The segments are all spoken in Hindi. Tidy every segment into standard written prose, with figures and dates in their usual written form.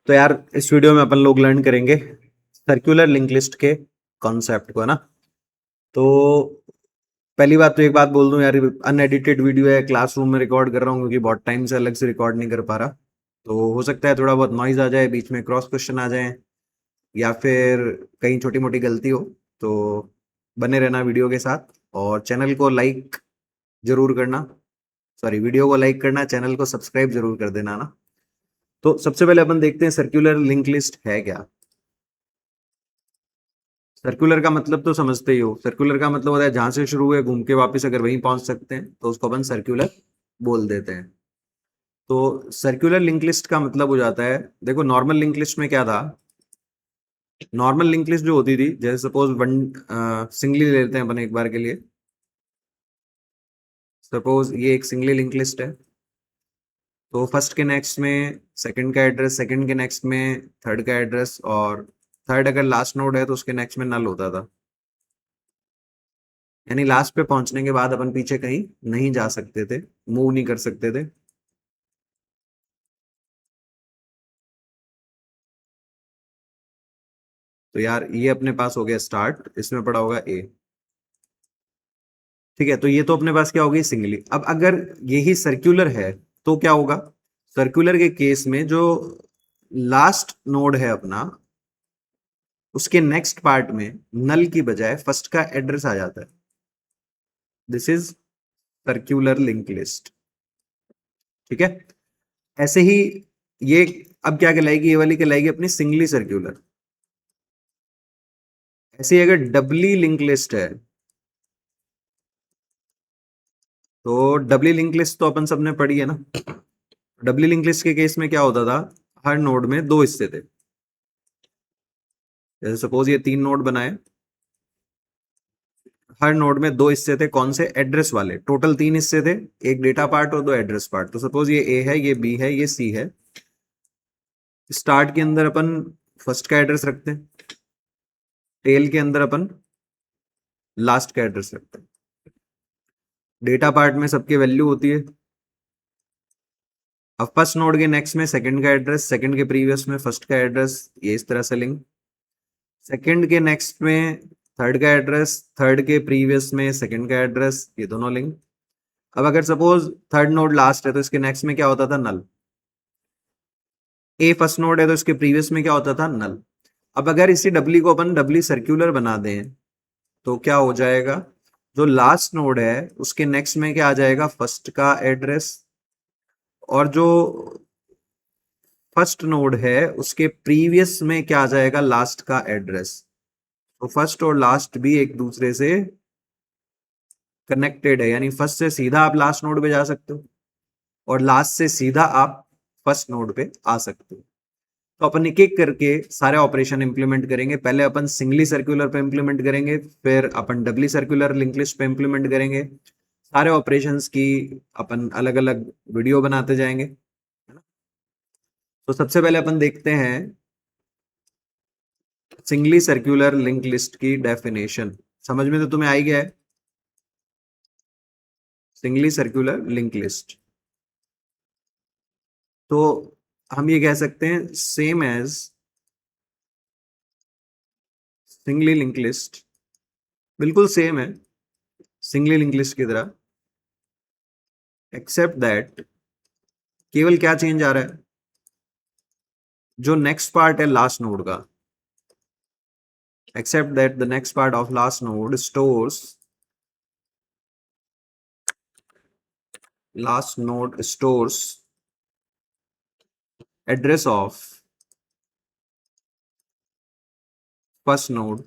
तो यार इस वीडियो में अपन लोग लर्न करेंगे सर्कुलर लिंक लिस्ट के कॉन्सेप्ट को, है ना। तो पहली बात तो एक बात बोल दूं यार, अनएडिटेड वीडियो है, क्लासरूम में रिकॉर्ड कर रहा हूँ क्योंकि बहुत टाइम से अलग से रिकॉर्ड नहीं कर पा रहा। तो हो सकता है थोड़ा बहुत नॉइज आ जाए, बीच में क्रॉस क्वेश्चन आ जाए या फिर कहीं छोटी मोटी गलती हो। तो बने रहना वीडियो के साथ और चैनल को लाइक जरूर करना। सॉरी, वीडियो को लाइक करना, चैनल को सब्सक्राइब जरूर कर देना ना। तो सबसे पहले अपन देखते हैं सर्कुलर लिंक लिस्ट है क्या। सर्कुलर का मतलब तो समझते ही हो। सर्कुलर का मतलब होता है जहां से शुरू हुए घूम के वापस अगर वहीं पहुंच सकते हैं तो उसको अपन सर्कुलर बोल देते हैं। तो सर्कुलर लिंक लिस्ट का मतलब हो जाता है, देखो नॉर्मल लिंक लिस्ट में क्या था। नॉर्मल लिंक लिस्ट जो होती थी, जैसे सपोज वन सिंगली ले लेते हैं अपन एक बार के लिए। सपोज ये एक सिंगली लिंक लिस्ट है, तो फर्स्ट के नेक्स्ट में सेकंड का एड्रेस, सेकंड के नेक्स्ट में थर्ड का एड्रेस, और थर्ड अगर लास्ट नोड है तो उसके नेक्स्ट में नल होता था। यानी लास्ट पे पहुंचने के बाद अपन पीछे कहीं नहीं जा सकते थे, मूव नहीं कर सकते थे। तो यार ये अपने पास हो गया स्टार्ट, इसमें पड़ा होगा ए। ठीक है, तो ये तो अपने पास क्या हो गई सिंगली। अब अगर यही सर्कुलर है तो क्या होगा। सर्कुलर के केस में जो लास्ट नोड है अपना, उसके नेक्स्ट पार्ट में नल की बजाय फर्स्ट का एड्रेस आ जाता है। This is circular link list. ठीक है, ऐसे ही ये अब क्या कहलाएगी, ये वाली कहलाएगी अपनी सिंगली सर्कुलर। ऐसे ही अगर डबली लिंक लिस्ट है, तो डबली लिंक लिस्ट तो अपन सबने पढ़ी है ना। डबली लिंक लिस्ट के केस में क्या होता था, हर नोड में दो हिस्से थे। जैसे सपोज ये तीन नोड बनाए, हर नोड में दो हिस्से थे, कौन से, एड्रेस वाले। टोटल तीन हिस्से थे, एक डेटा पार्ट और दो एड्रेस पार्ट। तो सपोज ये ए है, ये बी है, ये सी है। स्टार्ट के अंदर अपन फर्स्ट का एड्रेस रखते हैं, टेल के अंदर अपन लास्ट का एड्रेस रखते हैं। डेटा पार्ट में सबकी वैल्यू होती है। अब फर्स्ट नोड के नेक्स्ट में सेकंड का एड्रेस, सेकंड के प्रीवियस में फर्स्ट का एड्रेस, ये इस तरह से लिंक। सेकंड के नेक्स्ट में थर्ड का एड्रेस, थर्ड के प्रीवियस में सेकंड का एड्रेस, ये दोनों लिंक। अब अगर सपोज थर्ड नोड लास्ट है तो इसके नेक्स्ट में क्या होता था, नल। ए फर्स्ट नोड है तो इसके प्रीवियस में क्या होता था, नल। अब अगर इसी डबली को अपन डबली सर्कुलर बना दें तो क्या हो जाएगा, जो लास्ट नोड है उसके नेक्स्ट में क्या आ जाएगा, फर्स्ट का एड्रेस, और जो फर्स्ट नोड है उसके प्रीवियस में क्या आ जाएगा, लास्ट का एड्रेस। तो फर्स्ट और लास्ट भी एक दूसरे से कनेक्टेड है, यानी फर्स्ट से सीधा आप लास्ट नोड पे जा सकते हो और लास्ट से सीधा आप फर्स्ट नोड पे आ सकते हो। तो अपन एक एक करके सारे ऑपरेशन इंप्लीमेंट करेंगे। पहले अपन सिंगली सर्कुलर पे इंप्लीमेंट करेंगे, फिर अपन डबली सर्कुलर लिंक लिस्ट पे इंप्लीमेंट करेंगे। सारे ऑपरेशंस की अपन अलग अलग वीडियो बनाते जाएंगे, है ना। तो सबसे पहले अपन देखते हैं सिंगली सर्कुलर लिंक लिस्ट की डेफिनेशन। समझ में तो तुम्हें आई गया है, सिंगली सर्कुलर लिंक लिस्ट। तो हम ये कह सकते हैं same as singly link list, बिल्कुल सेम है सिंगली लिंक लिस्ट की तरह, एक्सेप्ट दैट केवल क्या चेंज आ रहा है, जो नेक्स्ट पार्ट है लास्ट नोड का, except that the next part of last node stores, last node stores address of first node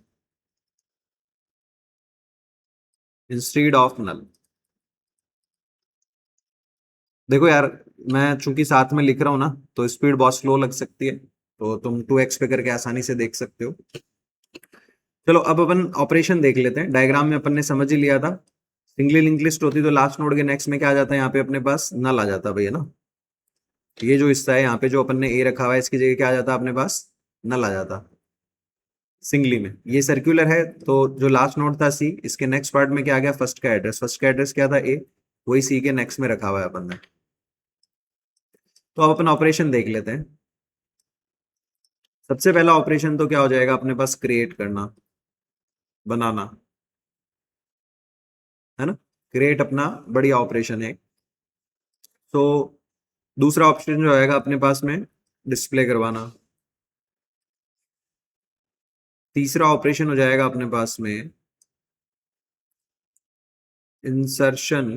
instead of null. देखो यार, मैं चूंकि साथ में लिख रहा हूं ना तो स्पीड बहुत स्लो लग सकती है, तो तुम 2x पे करके आसानी से देख सकते हो। चलो अब अपन ऑपरेशन देख लेते हैं। डायग्राम में अपन ने समझ ही लिया था, सिंगली लिंक लिस्ट होती तो लास्ट नोड के नेक्स्ट में क्या आ जाता है, यहाँ पे अपने पास नल आ जाता भैया ना। ये जो हिस्सा है यहाँ पे जो अपन ने ए रखा हुआ है, इसकी जगह क्या आ जाता अपने पास, नल आ जाता सिंगली में। ये सर्कुलर है तो जो लास्ट नोड था सी, इसके नेक्स्ट पार्ट में क्या आ गया, फर्स्ट का एड्रेस। फर्स्ट का एड्रेस क्या था, ए, वही सी के नेक्स्ट में रखा हुआ है अपन ने। तो अब अपन ऑपरेशन देख लेते हैं। सबसे पहला ऑपरेशन तो क्या हो जाएगा अपने पास, क्रिएट करना, बनाना, है ना। क्रिएट अपना बढ़िया ऑपरेशन है। तो दूसरा ऑप्शन जो आएगा अपने पास में, डिस्प्ले करवाना। तीसरा ऑपरेशन हो जाएगा अपने पास में इंसर्शन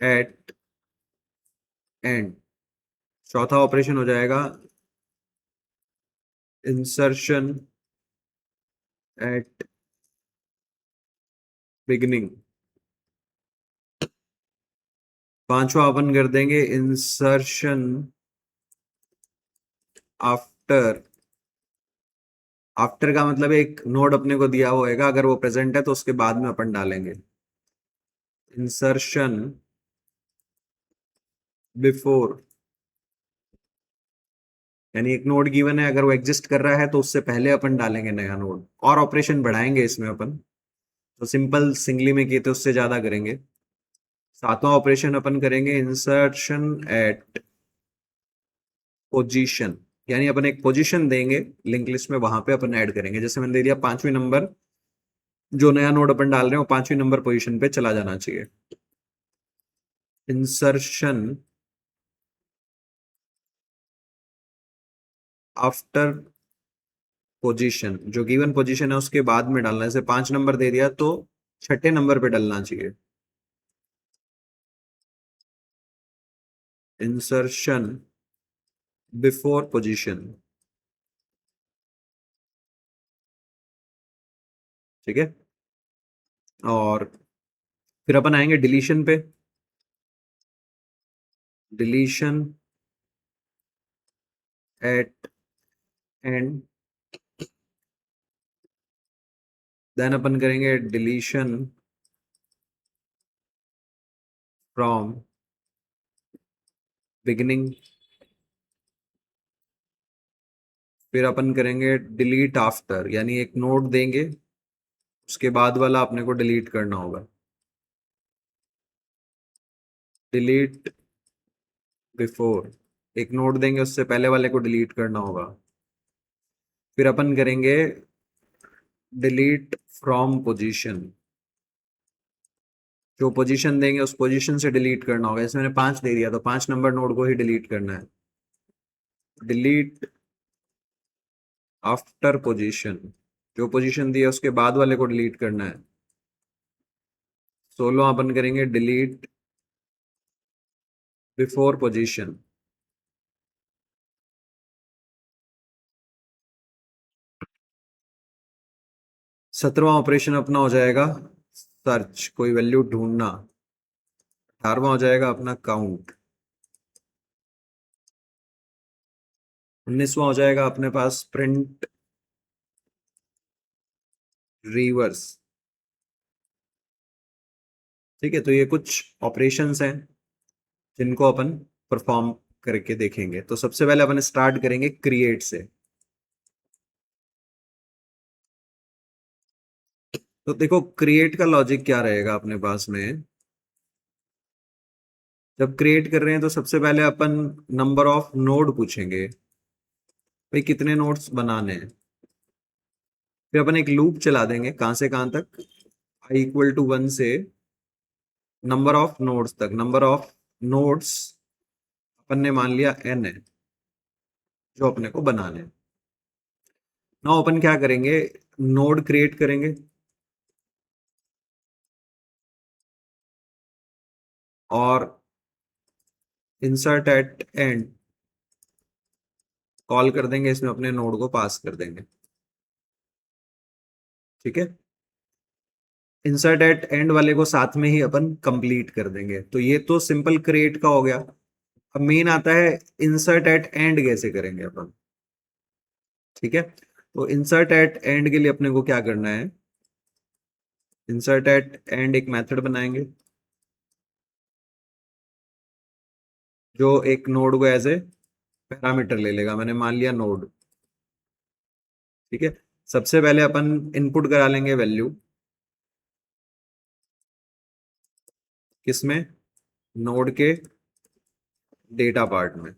एट एंड। चौथा ऑपरेशन हो जाएगा इंसर्शन एट बिगिनिंग। पांचवा अपन कर देंगे इंसर्शन आफ्टर। आफ्टर का मतलब एक नोड अपने को दिया हुआ होगा, अगर वो प्रेजेंट है तो उसके बाद में अपन डालेंगे इंसर्शन बिफोर। यानी एक नोड गिवन है, अगर वो एग्जिस्ट कर रहा है तो उससे पहले अपन डालेंगे नया नोड, और ऑपरेशन बढ़ाएंगे इसमें अपन। तो सिंपल सिंगली में किए थे उससे ज्यादा करेंगे। सातवां ऑपरेशन अपन करेंगे इंसर्शन एट पोजीशन। यानी अपन एक पोजीशन देंगे लिंक लिस्ट में, वहां पे अपन ऐड करेंगे। जैसे मैंने दे दिया पांचवी नंबर, जो नया नोड अपन डाल रहे हैं वो पांचवी नंबर पोजीशन पे चला जाना चाहिए। इंसर्शन आफ्टर पोजीशन, जो गिवन पोजीशन है उसके बाद में डालना है। जैसे 5 नंबर दे दिया तो छठे नंबर पे डलना चाहिए। Insertion before position. ठीक है। और फिर अपन आएंगे डिलीशन पे। डिलीशन एट एंड, देन अपन करेंगे डिलीशन फ्रॉम बिगिनिंग। फिर अपन करेंगे डिलीट आफ्टर, यानी एक नोट देंगे उसके बाद वाला अपने को डिलीट करना होगा। डिलीट बिफोर, एक नोट देंगे उससे पहले वाले को डिलीट करना होगा। फिर अपन करेंगे डिलीट फ्रॉम पोजीशन, जो पोजीशन देंगे उस पोजीशन से डिलीट करना होगा। जैसे मैंने 5 दे दिया तो 5 नंबर नोड को ही डिलीट करना है। डिलीट आफ्टर पोजीशन, जो पोजीशन दी है उसके बाद वाले को डिलीट करना है। 16 अपन करेंगे डिलीट बिफोर पोजीशन। सत्रहवां ऑपरेशन अपना हो जाएगा सर्च, कोई वैल्यू ढूंढना। 18वां हो जाएगा अपना काउंट। 19वां हो जाएगा अपने पास प्रिंट रिवर्स। ठीक है, तो ये कुछ ऑपरेशंस हैं जिनको अपन परफॉर्म करके देखेंगे। तो सबसे पहले अपन स्टार्ट करेंगे क्रिएट से। तो देखो क्रिएट का लॉजिक क्या रहेगा अपने पास में। जब क्रिएट कर रहे हैं तो सबसे पहले अपन नंबर ऑफ नोड पूछेंगे, भाई कितने नोड्स बनाने हैं। फिर अपन एक लूप चला देंगे, कहां से कहां तक, i = 1 से नंबर ऑफ नोड्स तक। नंबर ऑफ नोड्स अपन ने मान लिया n है, जो अपने को बनाने हैं। नाउ अपन क्या करेंगे, नोड क्रिएट करेंगे और इंसर्ट एट एंड कॉल कर देंगे, इसमें अपने नोड को पास कर देंगे। ठीक है, इंसर्ट एट एंड वाले को साथ में ही अपन कंप्लीट कर देंगे। तो ये तो सिंपल क्रिएट का हो गया। अब मेन आता है इंसर्ट एट एंड कैसे करेंगे अपन। ठीक है, तो इंसर्ट एट एंड के लिए अपने को क्या करना है, इंसर्ट एट एंड एक मेथड बनाएंगे जो एक नोड को एज ए पैरामीटर ले लेगा। मैंने मान लिया नोड। ठीक है, सबसे पहले अपन इनपुट करा लेंगे वैल्यू, किसमें, नोड के डेटा पार्ट में।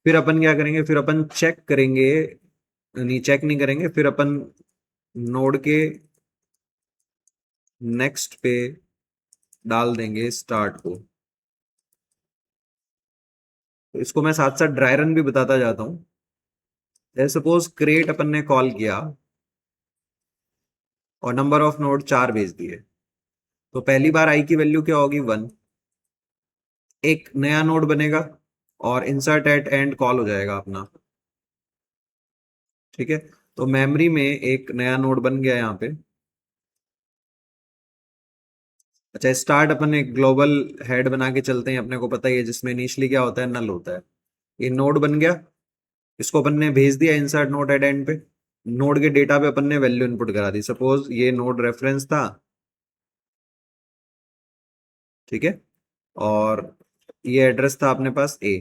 फिर अपन क्या करेंगे, फिर अपन चेक करेंगे, नहीं चेक नहीं करेंगे, फिर अपन नोड के नेक्स्ट पे डाल देंगे स्टार्ट को। तो इसको मैं साथ साथ ड्राई रन भी बताता जाता हूं। जैसे सपोज क्रिएट अपन ने कॉल किया और नंबर ऑफ नोड 4 भेज दिए, तो पहली बार आई की वैल्यू क्या होगी 1, एक नया नोड बनेगा और इंसर्ट एट एंड कॉल हो जाएगा अपना। ठीक है, तो मेमोरी में एक नया नोड बन गया यहाँ पे। अच्छा, स्टार्ट अपन एक ग्लोबल हेड बना के चलते हैं, अपने को पता ही है जिसमें इनिशियली क्या होता है, नल होता है। ये नोड बन गया, इसको अपन ने भेज दिया इंसर्ट नोड एट एंड पे। नोड के डेटा पे अपन ने वैल्यू इनपुट करा दी, सपोज ये नोड रेफरेंस था। ठीक है, और ये एड्रेस था अपने पास ए।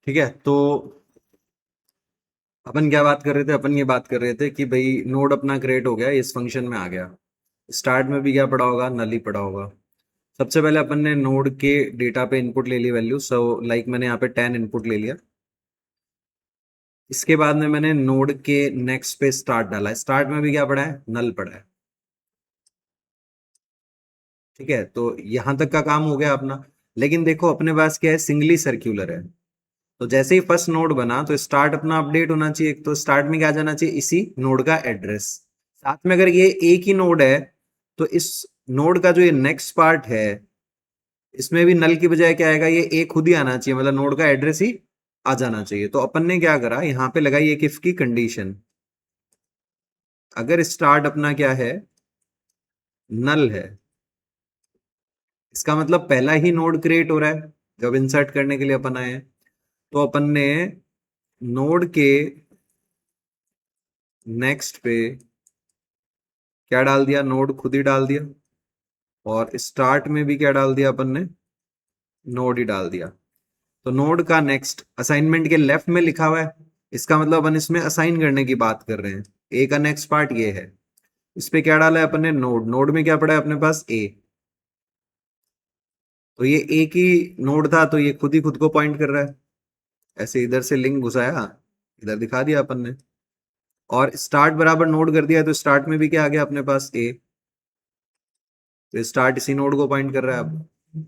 ठीक है, तो अपन क्या बात कर रहे थे, अपन ये बात कर रहे थे कि भाई नोड अपना क्रिएट हो गया, इस फंक्शन में आ गया। स्टार्ट में भी क्या पड़ा होगा, नल ही पड़ा होगा। सबसे पहले अपन ने नोड के डेटा पे इनपुट ले ली वैल्यू, सो लाइक मैंने यहाँ पे 10 इनपुट ले लिया। इसके बाद में मैंने नोड के नेक्स्ट पे स्टार्ट डाला, स्टार्ट में भी क्या पड़ा है, नल पड़ा है। ठीक है, तो यहां तक का काम हो गया अपना। लेकिन देखो अपने पास क्या है, सिंगली सर्क्यूलर है। तो जैसे ही फर्स्ट नोड बना तो स्टार्ट अपना अपडेट होना चाहिए, तो स्टार्ट में क्या जाना चाहिए, इसी नोड का एड्रेस। साथ में अगर ये एक ही नोड है तो इस नोड का जो ये नेक्स्ट पार्ट है, इसमें भी नल की बजाय क्या आएगा, ये एक खुद ही आना चाहिए, मतलब नोड का एड्रेस ही आ जाना चाहिए। तो अपन ने क्या करा, यहां पे लगाई एक इफ की कंडीशन। अगर स्टार्ट अपना क्या है, नल है, इसका मतलब पहला ही नोड क्रिएट हो रहा है जब इंसर्ट करने के लिए अपन आए हैं। तो अपन ने नोड के नेक्स्ट पे क्या डाल दिया, नोड खुद ही डाल दिया, और स्टार्ट में भी क्या डाल दिया अपन ने, नोड ही डाल दिया। तो नोड का नेक्स्ट असाइनमेंट के लेफ्ट में लिखा हुआ है, इसका मतलब अपन इसमें असाइन करने की बात कर रहे हैं। ए का नेक्स्ट पार्ट ये है, इस पे क्या डाला है अपन ने, नोड। नोड में क्या पड़ा है अपने पास, ए। तो ये एक ही नोड था, तो ये खुद ही खुद को पॉइंट कर रहा है। ऐसे इधर से लिंक घुसाया, इधर दिखा दिया अपन ने, और स्टार्ट बराबर नोड कर दिया, तो स्टार्ट में भी क्या आ गया अपने पास, ए। तो स्टार्ट इसी नोड को पॉइंट कर रहा है अब।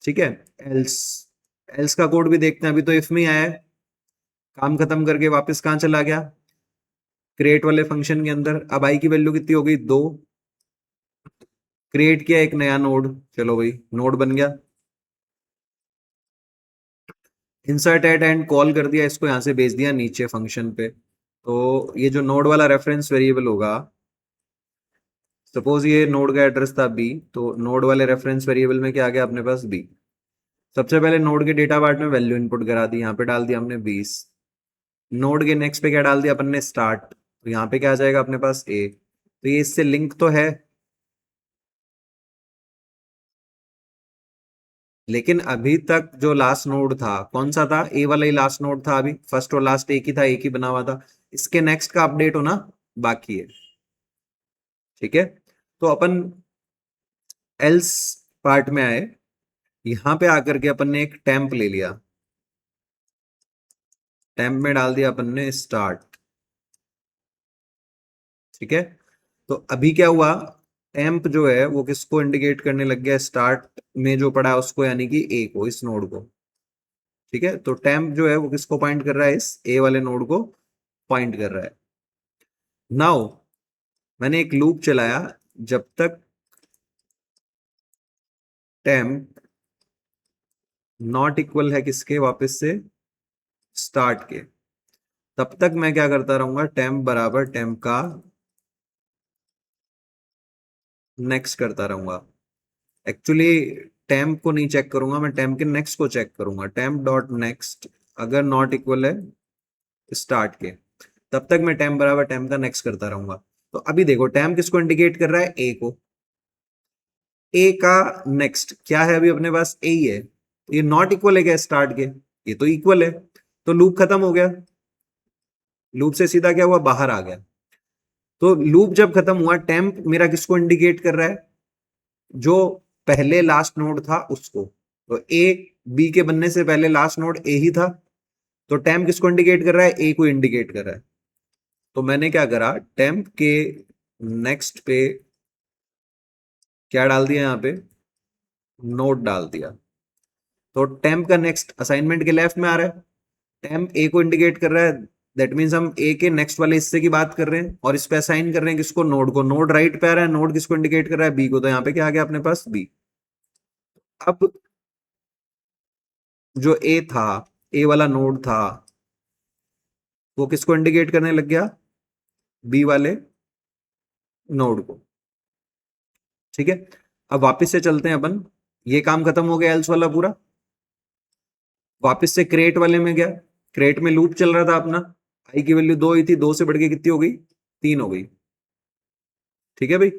ठीक है, एल्स, एल्स का कोड भी देखते हैं। अभी तो इफ में आया है, काम खत्म करके वापस कहां चला गया, क्रिएट वाले फंक्शन के अंदर। अब आई की वैल्यू कितनी हो गई, 2। क्रिएट किया एक नया नोड, चलो भाई नोड बन गया। इंसर्ट एट एंड कॉल कर दिया, इसको यहां से भेज दिया नीचे फंक्शन पे। तो ये जो नोड वाला रेफरेंस वेरिएबल होगा, सपोज ये नोड का एड्रेस था बी, तो नोड वाले रेफरेंस वेरिएबल में क्या आ गया अपने पास, बी। सबसे पहले नोड के डेटा पार्ट में वैल्यू इनपुट करा दी, यहाँ पे डाल दिया हमने 20। नोड के नेक्स्ट पे क्या डाल दिया अपन ने, स्टार्ट। तो यहाँ पे क्या आ जाएगा अपने पास, ए। तो ये इससे लिंक तो है, लेकिन अभी तक जो लास्ट नोड था कौन सा था, ए वाला ही लास्ट नोड था। अभी फर्स्ट और लास्ट एक ही था, एक ही बना हुआ था। इसके नेक्स्ट का अपडेट होना बाकी है। ठीक है, तो अपन एल्स पार्ट में आए, यहां पे आकर के अपन ने एक टेम्प ले लिया, टेम्प में डाल दिया अपन ने स्टार्ट। ठीक है, तो अभी क्या हुआ, टेम्प जो है वो किसको इंडिकेट करने लग गया, स्टार्ट में जो पड़ा है उसको, यानी कि ए को, इस नोड को। ठीक है, तो टेम्प जो है वो किसको पॉइंट कर रहा है, इस ए वाले नोड को पॉइंट कर रहा है। नाउ मैंने एक लूप चलाया, जब तक टेम्प नॉट इक्वल है किसके, वापस से स्टार्ट के, तब तक मैं क्या करता रहूंगा, टेम्प बराबर टेम्प का नेक्स्ट करता रहूंगा। एक्चुअली टेम्प को नहीं चेक करूंगा मैं, टेम्प के नेक्स्ट को चेक करूंगा। टेम्प डॉट नेक्स्ट अगर नॉट इक्वल है स्टार्ट के, तब तक मैं टेम्प बराबर टेम्प का नेक्स्ट करता रहूंगा। तो अभी देखो टेम्प किसको इंडिकेट कर रहा है, ए को। ए का नेक्स्ट क्या है, अभी अपने पास ए ही है। तो ये नॉट इक्वल है क्या स्टार्ट के, ये तो इक्वल है। तो लूप खत्म हो गया, लूप से सीधा क्या हुआ, बाहर आ गया। तो लूप जब खत्म हुआ, टेम्प मेरा किसको इंडिकेट कर रहा है, जो पहले लास्ट नोड था उसको, तो ए बी के बनने से पहले लास्ट नोड ए ही था, तो टेम्प किसको इंडिकेट कर रहा है, ए को इंडिकेट कर रहा है। तो मैंने क्या करा, टेम्प के नेक्स्ट पे क्या डाल दिया, यहां पे नोड डाल दिया। तो टेम्प का नेक्स्ट असाइनमेंट के लेफ्ट में आ रहा है, टेम्प ए को इंडिकेट कर रहा है, दैट मीन्स हम ए के नेक्स्ट वाले हिस्से की बात कर रहे हैं और इस पे असाइन कर रहे हैं किसको, नोड को। नोड राइट पे आ रहा है, नोड किसको इंडिकेट कर रहा है, बी को। तो यहाँ पे क्या आ गया अपने पास, बी। अब जो ए था, ए वाला नोड था, वो किसको इंडिकेट करने लग गया, बी वाले नोड को। ठीक है, अब वापस से चलते हैं अपन, ये काम खत्म हो गया एल्स वाला पूरा। वापस से क्रिएट वाले में गया, क्रिएट में लूप चल रहा था अपना, आई की वैल्यू 2 ही थी, 2 से बढ़ के कितनी हो गई, 3 हो गई। ठीक है भाई,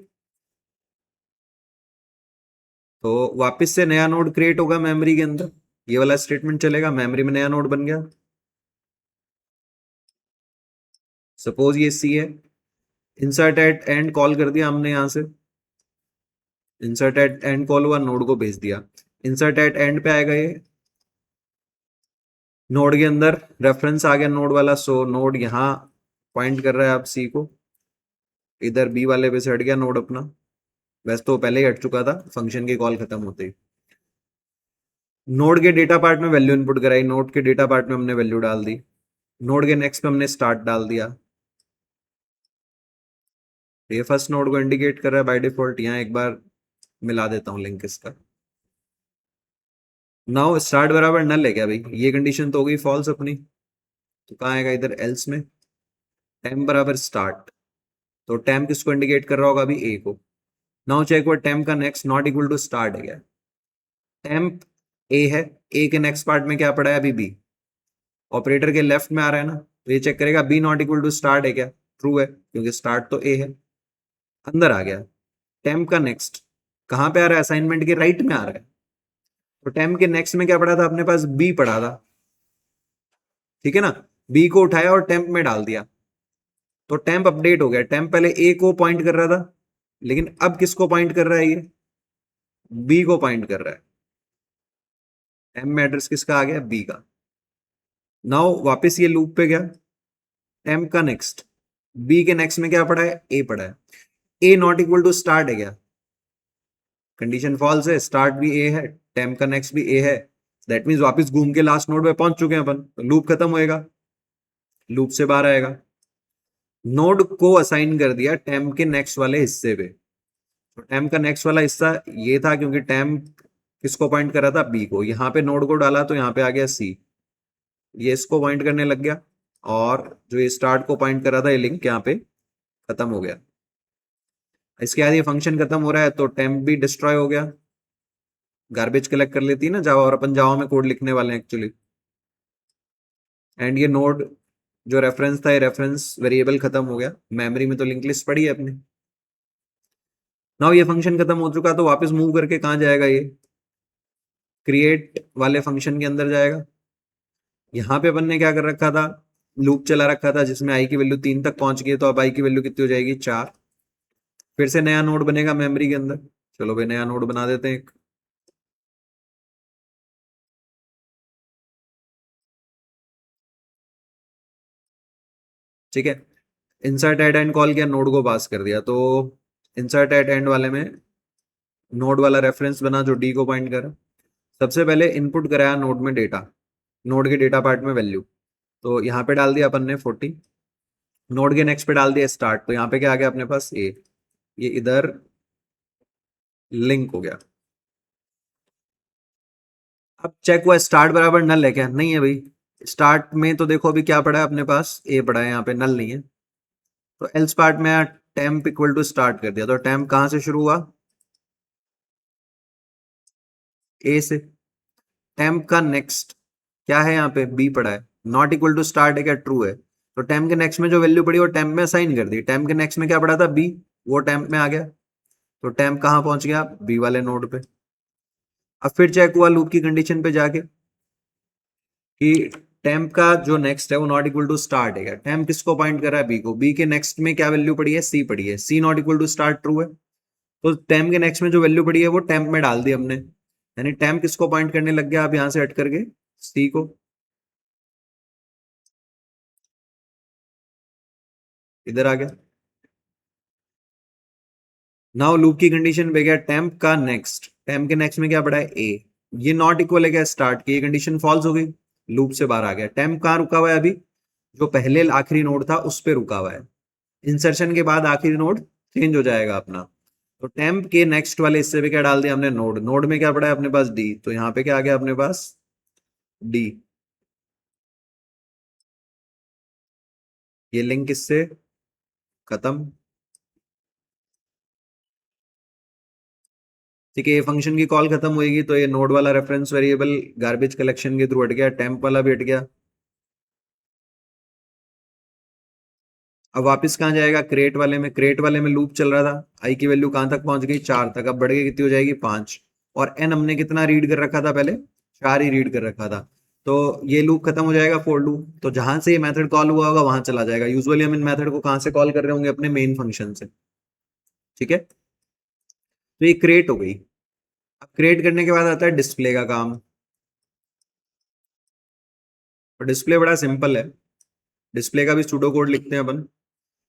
तो वापस से नया नोड क्रिएट होगा मेमोरी के अंदर, ये वाला स्टेटमेंट चलेगा, मेमोरी में नया नोड बन गया। सपोज ये सी है, इंसर्ट एट एंड कॉल कर दिया हमने, यहां से इंसर्ट एट एंड कॉल हुआ, नोड को भेज दिया। इंसर्ट एट एंड पे आएगा ये, नोड के अंदर रेफरेंस आ गया नोड वाला, सो नोड यहां पॉइंट कर रहा है आप सी को, इधर बी वाले पे से हट गया नोड अपना, वैसे तो पहले ही हट चुका था फंक्शन की कॉल खत्म होते ही। नोड के डेटा पार्ट में वैल्यू इनपुट कराई, नोड के डेटा पार्ट में हमने वैल्यू डाल दी, नोड के नेक्स्ट पे हमने स्टार्ट डाल दिया। ये फर्स्ट नोड को इंडिकेट कर रहा है बाय डिफॉल्ट, यहाँ एक बार मिला देता हूँ लिंक इसका। नाउ स्टार्ट बराबर नल है क्या भाई, ये कंडीशन तो हो गई फॉल्स अपनी, तो कहाँ आएगा इधर एल्स में, टेम्प बराबर स्टार्ट, तो टेम्प किसको इंडिकेट कर रहा होगा अभी, ए को। नाउ चेक वो टेम्प का next not equal to start है क्या, टेम्प ए है, ए के नेक्स्ट पार्ट में क्या पड़ा है अभी, बी। ऑपरेटर के लेफ्ट में आ रहा है ना, तो ये चेक करेगा B not equal to start है क्या, ट्रू है, क्योंकि स्टार्ट तो ए है। अंदर आ गया, टेम्प का नेक्स्ट कहां पे आ रहा है, असाइनमेंट के राइट में आ रहा है, तो टेम्प के नेक्स्ट में क्या पड़ा था अपने पास, बी पड़ा था। ठीक है ना, बी को उठाया और टेम्प में डाल दिया, तो टेम्प अपडेट हो गया। टेम्प पहले ए को पॉइंट कर रहा था, लेकिन अब किसको पॉइंट कर रहा है, ये बी को पॉइंट कर रहा है। टेम्प में एड्रेस किसका आ गया, बी का। नाउ वापस ये लूप पे गया, टेम्प का नेक्स्ट, बी के नेक्स्ट में क्या पड़ा है, ए पड़ा है, ए नॉट इक्वल टू स्टार्ट है क्या, कंडीशन फॉल्स है, स्टार्ट भी ए है, टेम्प का नेक्स्ट भी ए है, दैट मीन्स वापस घूम के लास्ट नोड पे पहुंच चुके हैं अपन, तो लूप खत्म होएगा, लूप से बाहर आएगा। नोड को असाइन कर दिया टेम्प के नेक्स्ट वाले हिस्से पे, तो टेम्प का नेक्स्ट वाला हिस्सा ये था, क्योंकि टेम्प किसको पॉइंट कर रहा था, बी को। यहाँ पे नोड को डाला तो यहाँ पे आ गया सी, ये इसको पॉइंट करने लग गया, और जो ये स्टार्ट को पॉइंट कर रहा था ये लिंक यहाँ पे खत्म हो गया। इसके बाद ये फंक्शन खत्म हो रहा है, तो टेम्प भी डिस्ट्रॉय हो गया, गार्बेज कलेक्ट कर लेती है ना जावा, और अपन जावा में कोड लिखने वाले हैं एक्चुअली। एंड ये नोड जो रेफरेंस था, ये रेफरेंस वेरिएबल खत्म हो गया, मेमोरी में तो लिंक लिस्ट पड़ी है अपनी। नाउ ये फंक्शन खत्म हो चुका, तो वापस मूव करके कहाँ जाएगा, ये क्रिएट वाले फंक्शन के अंदर जाएगा। यहाँ पे अपन ने क्या कर रखा था, लूप चला रखा था जिसमें आई की वैल्यू 3 तक पहुंच गई, तो अब आई की वैल्यू कितनी हो जाएगी, 4। फिर से नया नोड बनेगा मेमोरी के अंदर, चलो भाई नया नोड बना देते हैं एक। ठीक है, इंसर्ट एट एंड कॉल किया, नोड को पास कर दिया, तो इंसर्ट एट एंड वाले में नोड वाला रेफरेंस बना जो डी को पॉइंट करा। सबसे पहले इनपुट कराया नोड में डेटा, नोड के डेटा पार्ट में वैल्यू, तो यहाँ पे डाल दिया अपन ने 40, नोड के नेक्स्ट पे डाल दिया स्टार्ट, तो यहाँ पे क्या आ गया अपने पास, ए, ये इधर लिंक हो गया। अब चेक हुआ स्टार्ट बराबर नल है क्या, नहीं है भाई, स्टार्ट में तो देखो अभी क्या पड़ा है अपने पास, ए पड़ा है, यहाँ पे नल नहीं है। तो एल्स पार्ट में टेम्प इक्वल टू स्टार्ट कर दिया, तो टेम्प कहां से शुरू हुआ, ए से। टेम्प का नेक्स्ट क्या है, यहाँ पे बी पड़ा है, नॉट इक्वल टू स्टार्ट है क्या, ट्रू है, तो टेम्प के नेक्स्ट में जो वैल्यू पड़ी वो टेम्प में असाइन कर दी। टेम्प के नेक्स्ट में क्या पड़ा था, बी, वो टेम्प में आ गया, तो टेम्प कहाँ पहुंच गया, बी वाले नोड पे। अब फिर चेक हुआ लूप की कंडीशन पे जाके कि टेम्प का जो नेक्स्ट है वो नॉट इक्वल टू स्टार्ट है क्या, टेम्प किसको पॉइंट कर रहा है, बी को, बी के नेक्स्ट में क्या वैल्यू पड़ी है, सी पड़ी है, C not equal to start, true है, तो टेम्प के नेक्स्ट में जो वैल्यू पड़ी है वो टेम्प में डाल दी हमने, यानी टेम्प किसको पॉइंट करने लग गया, आप यहां से हट करके सी को, इधर आ गया। नाउ लूप की कंडीशन पे गया टेम्प का नेक्स्ट, टेम्प के नेक्स्ट में क्या पड़ा है ए, ये नॉट इक्वल है क्या स्टार्ट की, ये कंडीशन फॉल्स हो गई, लूप से बाहर आ गया। टेम्प कहाँ रुका हुआ है अभी, जो पहले आखिरी नोड था उस पे रुका हुआ है, इंसर्शन के बाद आखिरी नोड चेंज हो जाएगा अपना। तो टेम्प के नेक्स्ट वाले हिस्से पे क्या डाल दिया हमने, नोड, नोड में क्या पड़ा है अपने पास डी, तो यहाँ पे क्या आ गया अपने पास डी, ये लिंक इससे खत्म। ठीक है, ये फंक्शन की कॉल खत्म होगी तो ये नोड वाला रेफरेंस वेरिएबल गार्बेज कलेक्शन के थ्रू हट गया, टेम्प वाला भी हट गया। अब वापस कहाँ जाएगा, क्रिएट वाले में, क्रिएट वाले में लूप चल रहा था, आई की वैल्यू कहाँ तक पहुंच गई, 4 तक, अब बढ़ गई कितनी हो जाएगी 5, और एन हमने कितना रीड कर रखा था पहले, 4 ही रीड कर रखा था। तो ये लूप खत्म हो जाएगा फॉर लूप, तो जहां से ये मेथड कॉल हुआ होगा वहां चला जाएगा। यूजुअली हम इन मेथड को कहाँ से कॉल कर रहे होंगे, अपने मेन फंक्शन से। ठीक है, तो ये क्रिएट हो गई। अब क्रिएट करने के बाद आता है डिस्प्ले का काम, और डिस्प्ले बड़ा सिंपल है, डिस्प्ले का भी सूडो कोड लिखते हैं अपन।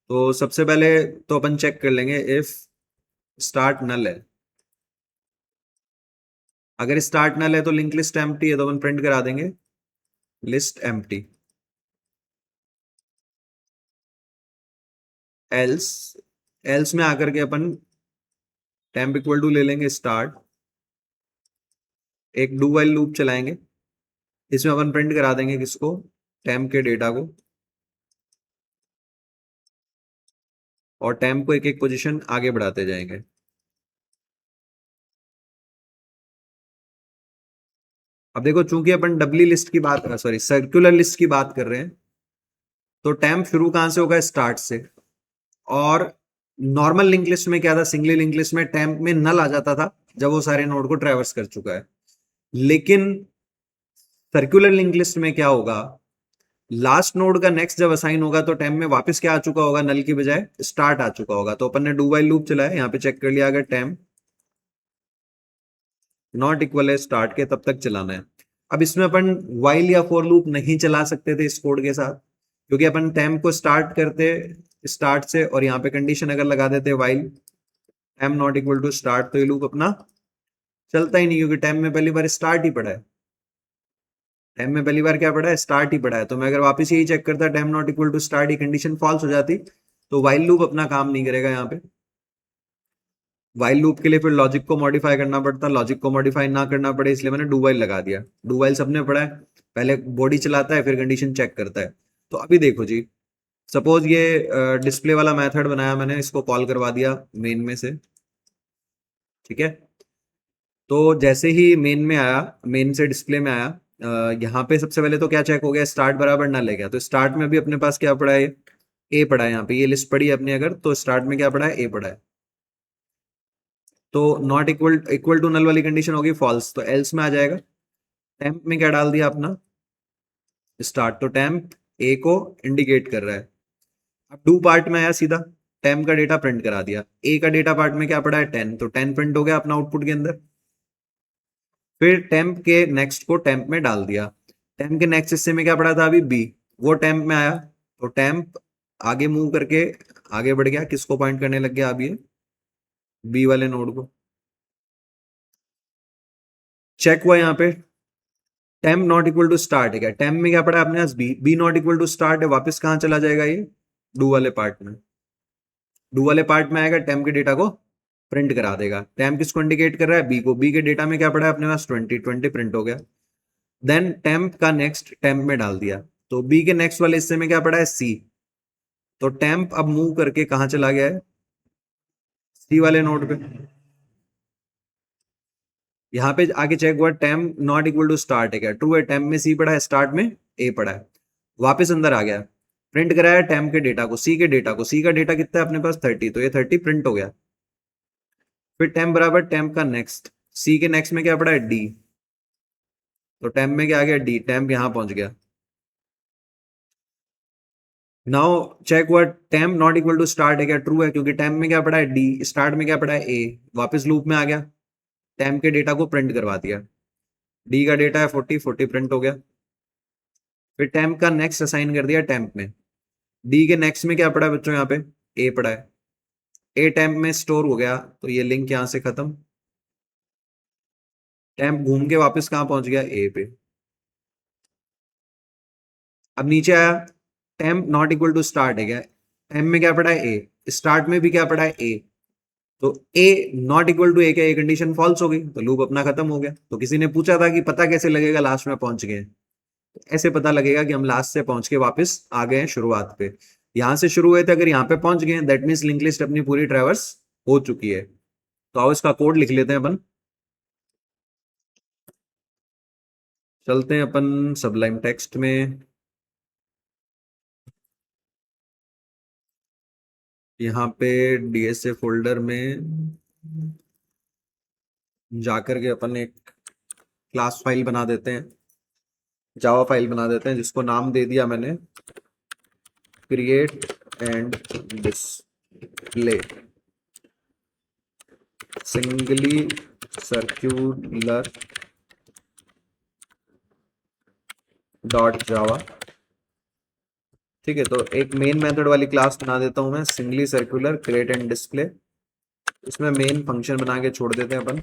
तो सबसे पहले तो अपन चेक कर लेंगे इफ स्टार्ट नल है, अगर स्टार्ट नल है तो लिंक लिस्ट एम्प्टी है, तो अपन प्रिंट करा देंगे लिस्ट एम्प्टी। एल्स, एल्स में आकर के अपन टेम्प इक्वल टू ले लेंगे स्टार्ट, एक डू वाइल लूप चलाएंगे, इसमें अपन प्रिंट करा देंगे किसको, टेम्प के डेटा को, और टेम्प को एक एक पोजीशन आगे बढ़ाते जाएंगे। अब देखो चूंकि अपन डबली लिस्ट की बात, सॉरी सर्कुलर लिस्ट की बात कर रहे हैं, तो टेम्प शुरू कहां से होगा, स्टार्ट से। और नॉर्मल लिंक लिस्ट में क्या था, सिंगली लिंक लिस्ट में टेम्प में नल आ जाता था जब वो सारे नोड को ट्रेवर्स कर चुका है। लेकिन सर्कुलर लिंक लिस्ट में क्या होगा, लास्ट नोड का नेक्स्ट जब असाइन होगा तो टेम्प में वापस क्या आ चुका होगा, नल की बजाय स्टार्ट आ चुका होगा। तो अपन ने डू वाइल लूप चलाया, यहाँ पे चेक कर लिया, अगर टेम्प नॉट इक्वल है स्टार्ट के, तब तक चलाना है। अब इसमें अपन वाइल या फॉर लूप नहीं चला सकते थे इस कोड के साथ, क्योंकि अपन टेम्प को स्टार्ट करते स्टार्ट से, और यहाँ पे कंडीशन अगर लगा देते while temp not equal to start, तो ये लूप अपना चलता ही नहीं, क्योंकि टेम्प में पहली बार स्टार्ट ही पड़ा है, टेम्प में पहली बार क्या पड़ा है, स्टार्ट ही पड़ा है। तो मैं अगर वापस यही चेक करता temp not equal to start, ये कंडीशन फॉल्स हो जाती, तो वाइल लूप अपना काम नहीं करेगा यहाँ पे। वाइल लूप के लिए फिर लॉजिक को मॉडिफाई करना पड़ता, लॉजिक को मॉडिफाई ना करना पड़े इसलिए मैंने डू वाइल लगा दिया। डू वाइल सबने पढ़ा है, पहले बॉडी चलाता है फिर कंडीशन चेक करता है। तो अभी देखो जी, सपोज ये डिस्प्ले वाला मेथड बनाया मैंने, इसको कॉल करवा दिया मेन में से। ठीक है, तो जैसे ही मेन में आया, मेन से डिस्प्ले में आया, यहाँ पे सबसे पहले तो क्या चेक हो गया, स्टार्ट बराबर ना ले गया, तो स्टार्ट में भी अपने पास क्या पड़ा है, ए पड़ा है। यहाँ पे ये लिस्ट पड़ी है अपनी, अगर तो स्टार्ट में क्या पड़ा है, ए पड़ा है। तो not equal equal to null वाली कंडीशन होगी फॉल्स, तो एल्स में आ जाएगा। टेम्प में क्या डाल दिया अपना, स्टार्ट, तो टेम्प ए को इंडिकेट कर रहा है। अब डू पार्ट में आया सीधा, टेम्प का डेटा प्रिंट करा दिया, ए का डेटा पार्ट में क्या पड़ा है 10, तो 10 प्रिंट हो गया अपना आउटपुट के अंदर। फिर टेम्प के नेक्स्ट को टेम्प में डाल दिया, टेम्प के नेक्स्ट हिस्से में क्या पड़ा था अभी बी, वो टेम्प में आया, तो टेम्प आगे मूव करके आगे बढ़ गया, किसको पॉइंट करने लग गया अब ये, बी वाले नोड को। चेक हुआ यहाँ पे temp not equal to start है क्या, टेम्प में क्या पड़ा है अपने पास B, B not equal to start है, वापस कहाँ चला जाएगा ये, डू वाले पार्ट में। डू वाले पार्ट में आएगा, टेम्प के डेटा को प्रिंट करा देगा। टेम्प किसको इंडिकेट कर रहा है, बी को, बी के डेटा में क्या पड़ा है अपने पास 20, 20 प्रिंट हो गया। देन टेम्प का नेक्स्ट टेम्प में डाल दिया, तो बी के नेक्स्ट वाले हिस्से में क्या पड़ा है सी, तो टेम्प अब मूव करके कहां चला गया है, सी वाले नोड पे। यहाँ पे आगे चेक हुआ temp not equal to start है क्या, ट्रू है, टेम्प में सी पड़ा है, स्टार्ट में ए पड़ा है। वापस अंदर आ गया, प्रिंट कराया टेम्प के डेटा को, सी के डेटा को, सी का डेटा कितना है अपने पास 30, तो ये 30 प्रिंट हो गया। फिर टेम्प बराबर टेम्प का नेक्स्ट, सी के नेक्स्ट में क्या पड़ा है डी, तो टेम्प में क्या आ गया डी, टेम्प यहां पहुंच गया। नाउ चेक हुआ temp not equal to start है क्या, ट्रू है, क्योंकि टेम्प में क्या पड़ा है डी, स्टार्ट में क्या पड़ा है ए, वापस लूप में आ गया, टेम्प के डेटा को प्रिंट करवा दिया, डी का डेटा है 40 प्रिंट हो गया। फिर टेम्प का नेक्स्ट असाइन कर दिया टेम्प में, डी के नेक्स्ट में क्या पड़ा है बच्चों, यहाँ पे ए पड़ा है, ए टेम्प में स्टोर हो गया, तो ये लिंक यहां से खत्म, टेम्प घूम के वापस कहां पहुंच गया, ए पे। अब नीचे आया, temp not equal to start है क्या, टेम्प में क्या पड़ा है ए, स्टार्ट में भी क्या पड़ा है ए, तो ए नॉट इक्वल टू ए, क्या ए कंडीशन फॉल्स हो गई, तो लूप अपना खत्म हो गया। तो किसी ने पूछा था कि पता कैसे लगेगा लास्ट में पहुंच गए, ऐसे पता लगेगा कि हम लास्ट से पहुंच के वापस आ गए हैं शुरुआत पे, यहां से शुरू हुए थे, अगर यहाँ पे पहुंच गए दैट मीन्स लिंक लिस्ट अपनी पूरी ट्रेवर्स हो चुकी है। तो आओ इसका कोड लिख लेते हैं अपन, चलते हैं अपन सबलाइम टेक्स्ट में, यहाँ पे डीएसए फोल्डर में जाकर के अपन एक क्लास फाइल बना देते हैं, जावा फाइल बना देते हैं, जिसको नाम दे दिया मैंने create and display singly circular dot जावा। ठीक है, तो एक मेन मेथड वाली क्लास बना देता हूं मैं, singly circular create and display, इसमें मेन फंक्शन बना के छोड़ देते हैं अपन।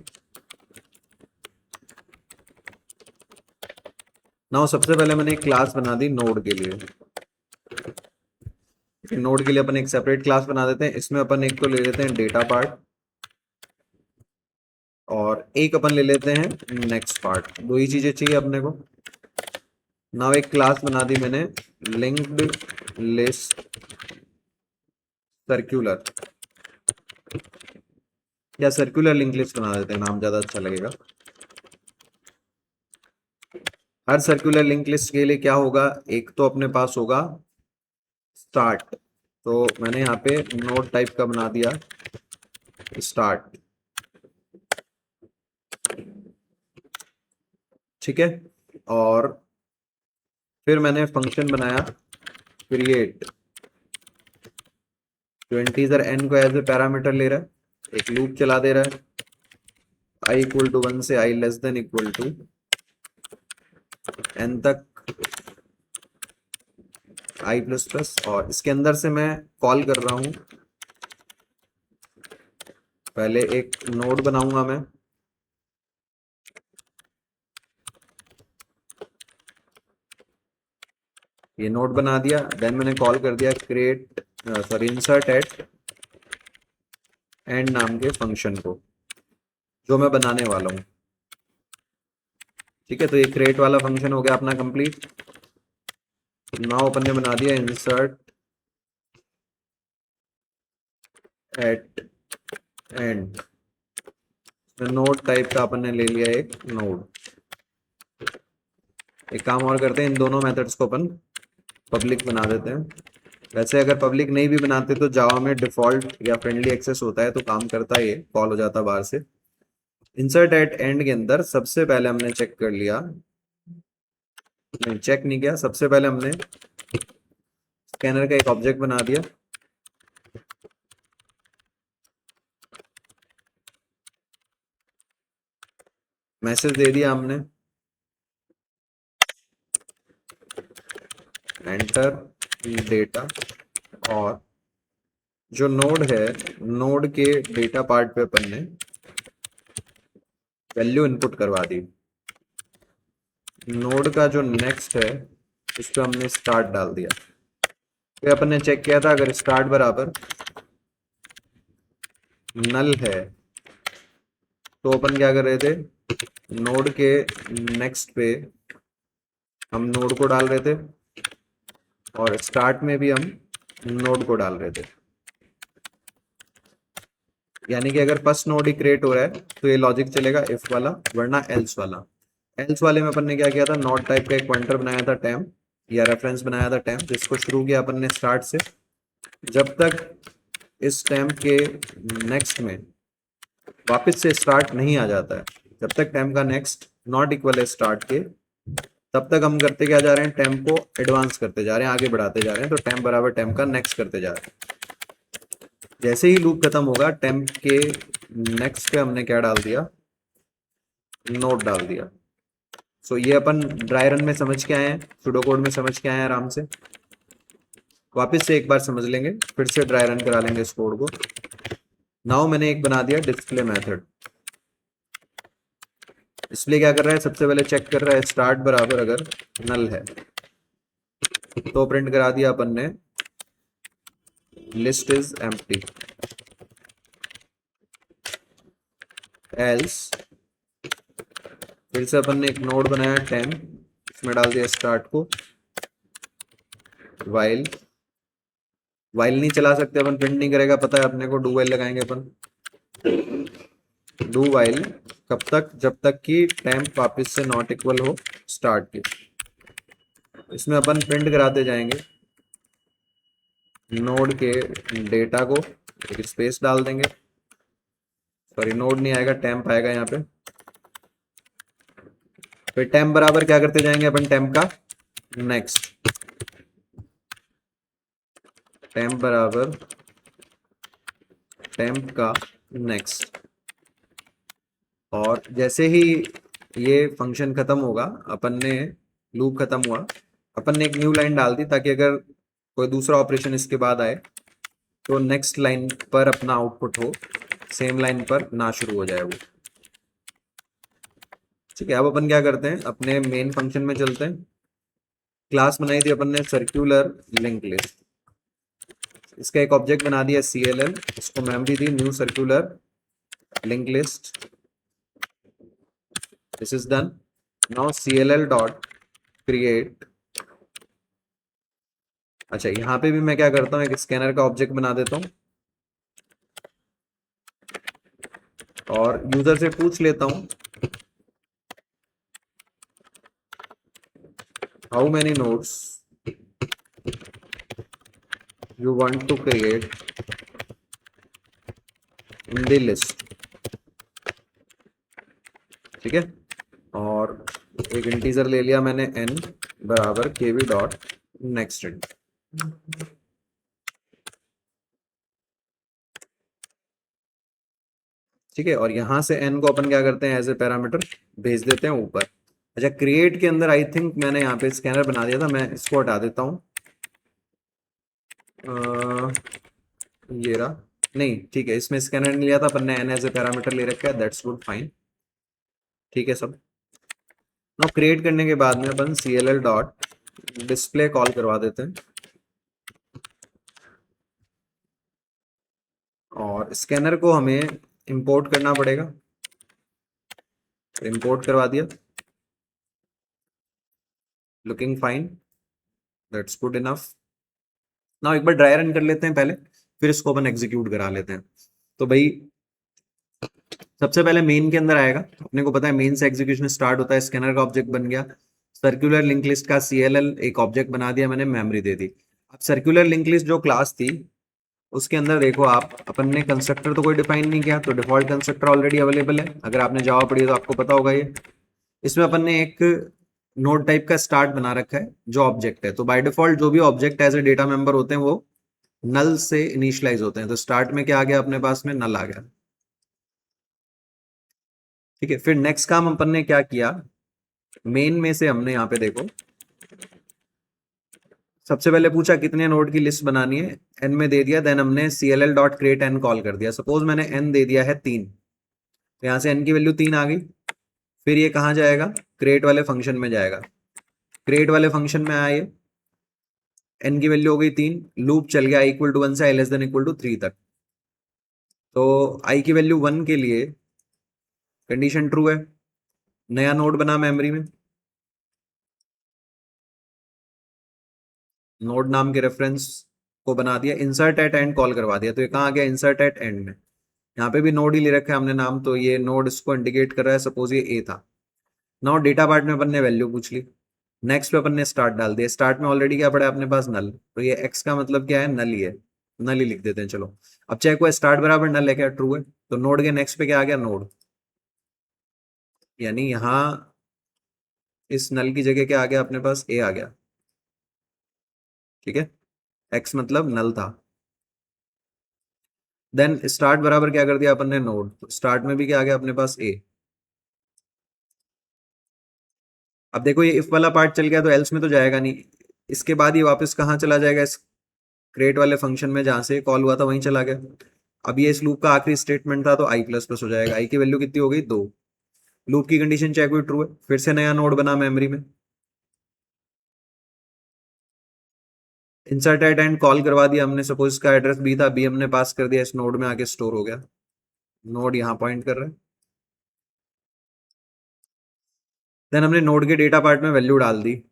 नाउ सबसे पहले मैंने एक क्लास बना दी नोड के लिए, नोड के लिए अपन एक सेपरेट क्लास बना देते हैं, इसमें अपन एक तो ले लेते हैं डेटा पार्ट, और एक अपन ले लेते हैं नेक्स्ट पार्ट, दो ही चीजें चाहिए अपने को। नाउ एक क्लास बना दी मैंने लिंक्ड लिस्ट सर्कुलर, या सर्कुलर लिंक लिस्ट बना देते हैं, नाम ज्यादा अच्छा लगेगा। हर सर्कुलर लिंक लिस्ट के लिए क्या होगा, एक तो अपने पास होगा स्टार्ट, तो मैंने यहाँ पे नोड टाइप का बना दिया स्टार्ट। ठीक है, और फिर मैंने फंक्शन बनाया क्रिएट, जो इंटीजर n को एज ए पैरामीटर ले रहा है, एक लूप चला दे रहा है i इक्वल टू 1 से i less than equal to n तक i प्लस प्लस, और इसके अंदर से मैं कॉल कर रहा हूं, पहले एक नोड बनाऊंगा मैं, ये नोड बना दिया, देन मैंने कॉल कर दिया क्रिएट इंसर्ट एट एंड नाम के फंक्शन को, जो मैं बनाने वाला हूं। ठीक है, तो ये क्रिएट वाला फंक्शन हो गया अपना कंप्लीट। नाउ अपन ने बना दिया insert at end, node type का अपन ने ले लिया एक नोड। एक काम और करते हैं, इन दोनों मेथड्स को अपन पब्लिक बना देते हैं। वैसे अगर पब्लिक नहीं भी बनाते तो जावा में डिफॉल्ट या फ्रेंडली एक्सेस होता है, तो काम करता है, ये कॉल हो जाता बाहर से। इंसर्ट एट एंड के अंदर सबसे पहले हमने चेक कर लिया, नहीं चेक नहीं किया, सबसे पहले हमने स्कैनर का एक ऑब्जेक्ट बना दिया, मैसेज दे दिया हमने एंटर डेटा, और जो नोड है नोड के डेटा पार्ट पे अपन ने वैल्यू इनपुट करवा दी, नोड का जो नेक्स्ट है उस पर हमने स्टार्ट डाल दिया। फिर अपन ने चेक किया था अगर स्टार्ट बराबर नल है तो अपन क्या कर रहे थे, नोड के नेक्स्ट पे हम नोड को डाल रहे थे, और स्टार्ट में भी हम नोड को डाल रहे थे। यानी कि अगर फर्स्ट नोड ही क्रिएट हो रहा है तो ये लॉजिक चलेगा इफ वाला, वरना एल्स वाला। एल्स वाले में अपन ने क्या किया था, नॉट टाइप का एक पॉइंटर बनाया था टेम्प, या रेफरेंस बनाया था टेम्प, जिसको शुरू किया अपन ने स्टार्ट से, जब तक इस टेम्प के नेक्स्ट में वापस से स्टार्ट नहीं आ जाता है, जब तक टेम्प का नेक्स्ट नॉट इक्वल है स्टार्ट के, तब तक हम करते क्या जा रहे हैं, टेम्प को एडवांस करते जा रहे हैं, आगे बढ़ाते जा रहे हैं। तो टेम्प बराबर टेम्प का नेक्स्ट करते जा रहे हैं। जैसे ही लूप खत्म होगा, टेम्प के नेक्स्ट पे हमने क्या डाल दिया, नोट डाल दिया। सो ये अपन ड्राई रन में समझ के आए हैं, सुडो कोड में समझ के आए हैं आराम से। वापस से एक बार समझ लेंगे, फिर से ड्राई रन करा लेंगे इस कोड को। नाउ मैंने एक बना दिया डिस्प्ले मेथड। डिस्प्ले क्या कर रहा है, सबसे पहले चेक कर रहा है स्टार्ट बराबर अगर नल है तो प्रिंट करा दिया अपन ने लिस्ट इज एम्प्टी, एल्स फिर से अपन ने एक नोड बनाया 10, इसमें डाल दिया स्टार्ट को, वाइल नहीं चला सकते अपन, प्रिंट नहीं करेगा, पता है अपने को, डू वाइल लगाएंगे अपन। डू वाइल कब तक, जब तक कि टेम्प वापस से नॉट इक्वल हो स्टार्ट के। इसमें अपन प्रिंट कराते जाएंगे नोड के डेटा को, एक स्पेस डाल देंगे, सॉरी नोड नहीं आएगा, टेम्प आएगा यहाँ पे। फिर टेम्प बराबर क्या करते जाएंगे अपन, टेम्प का नेक्स्ट, टेम्प बराबर टेम्प का नेक्स्ट। और जैसे ही ये फंक्शन खत्म होगा, अपन ने लूप खत्म हुआ, अपन ने एक न्यू लाइन डाल दी ताकि अगर कोई दूसरा ऑपरेशन इसके बाद आए तो नेक्स्ट लाइन पर अपना आउटपुट हो, सेम लाइन पर ना शुरू हो जाए वो। ठीक है, अब अपन क्या करते हैं, अपने मेन फंक्शन में चलते हैं। क्लास बनाई थी अपन ने सर्कुलर लिंक लिस्ट, इसका एक ऑब्जेक्ट बना दिया CLL, इसको memory the new circular link list. This is done. Now CLL dot create, अच्छा यहाँ पे भी मैं क्या करता हूँ, एक स्कैनर का ऑब्जेक्ट बना देता हूँ और यूजर से पूछ लेता हूँ how many nodes you want to create in the list। ठीक है, और एक इंटीजर ले लिया मैंने n बराबर kb डॉट नेक्स्ट int। ठीक है, और यहां से n को अपन क्या करते हैं, एज ए पैरामीटर भेज देते हैं ऊपर। अच्छा, क्रिएट के अंदर आई थिंक मैंने यहाँ पे स्कैनर बना दिया था, मैं इसको हटा देता हूँ। ये रहा, नहीं ठीक है, इसमें स्कैनर नहीं लिया था अपन ने, n एज ए पैरामीटर ले रखा है, दैट्स गुड फाइन। ठीक है सब। नाउ क्रिएट करने के बाद में अपन CLL डॉट डिस्प्ले कॉल करवा देते हैं और स्कैनर को हमें इंपोर्ट करना पड़ेगा, इंपोर्ट करवा दिया, looking fine, that's good enough. Now एक बार ड्राई रन कर लेते हैं पहले, फिर इसको अपन एग्जीक्यूट करा लेते हैं। तो भाई सबसे पहले मेन के अंदर आएगा, अपने को पता है मेन से एग्जीक्यूशन स्टार्ट होता है, स्कैनर का ऑब्जेक्ट बन गया, सर्कुलर लिंक लिस्ट का CLL एक ऑब्जेक्ट बना दिया मैंने, मेमोरी दे दी। अब सर्कुलर लिंक लिस्ट जो क्लास थी उसके अंदर देखो आप, अपन ने कंस्ट्रक्टर तो कोई डिफाइन नहीं किया, तो डिफॉल्ट कंस्ट्रक्टर ऑलरेडी अवेलेबल है, अगर आपने जावा पढ़ी है तो आपको पता होगा ये। इसमें अपन ने एक नोड टाइप का स्टार्ट बना रखा है जो ऑब्जेक्ट है, तो बाय डिफॉल्ट जो भी object as a data member होते हैं वो नल से इनिशियलाइज होते हैं। तो स्टार्ट में क्या आ गया अपने पास में, नल आ गया। ठीक है, फिर नेक्स्ट काम अपन ने क्या किया, मेन में से हमने यहाँ पे देखो सबसे पहले पूछा कितने नोड की लिस्ट बनानी है, n में दे दिया, देन हमने CLL dot create n call कर दिया। सपोज मैंने n दे दिया है 3, तो यहाँ से n की वैल्यू 3 आ गई। फिर ये कहाँ जाएगा, क्रिएट वाले फंक्शन में जाएगा, क्रिएट वाले फंक्शन में आया, n की वैल्यू हो गई 3, लूप चल गया इक्वल टू 1 से i less than equal to 3 तक। तो i की वैल्यू 1 के लिए कंडीशन ट्रू है, नया नोड बना मेमोरी में, नोड नाम के रेफरेंस को बना दिया, इंसर्ट एट एंड कॉल करवा दिया। तो ये कहाँ आ गया, इंसर्ट एट एंड में, यहाँ पे भी नोड ही ले रखा है हमने नाम, तो ये नोड इसको इंडिकेट कर रहा है, सपोज ये ए था। नाउ डेटा पार्ट में अपन ने वैल्यू पूछ ली, नेक्स्ट पे अपन ने स्टार्ट डाल दिया, स्टार्ट में ऑलरेडी क्या पड़ा है अपने पास, नल, तो ये एक्स का मतलब क्या है, नल ही है, नल ही लिख देते हैं। चलो अब चेक हुआ स्टार्ट बराबर नल है क्या, ट्रू है, तो नोड के नेक्स्ट पे क्या आ गया, नोड, यानी यहाँ इस नल की जगह क्या आ गया अपने पास, ए आ गया, ठीक है, एक्स मतलब नल था। देन स्टार्ट बराबर क्या कर दिया अपन ने, नोड, तो स्टार्ट में भी क्या आ गया अपने पास, ए। अब देखो ये इफ वाला पार्ट चल गया तो एल्स में तो जाएगा नहीं, इसके बाद ये वापस कहाँ चला जाएगा, इस क्रिएट वाले फंक्शन में जहां से कॉल हुआ था वहीं चला गया। अब ये इस लूप का आखिरी स्टेटमेंट था तो आई प्लस प्लस हो जाएगा, आई की वैल्यू कितनी हो गई, 2। लूप की कंडीशन चेक हुई, ट्रू है, फिर से नया नोड बना मेमोरी में, इंसर्ट एट एंड कॉल करवा दिया हमने, सपोज इसका एड्रेस बी था, बी हमने पास कर दिया, इस नोड में आके स्टोर हो गया, नोड यहाँ पॉइंट कर रहा है। देन हमने नोड के डेटा पार्ट में वैल्यू डाल दी,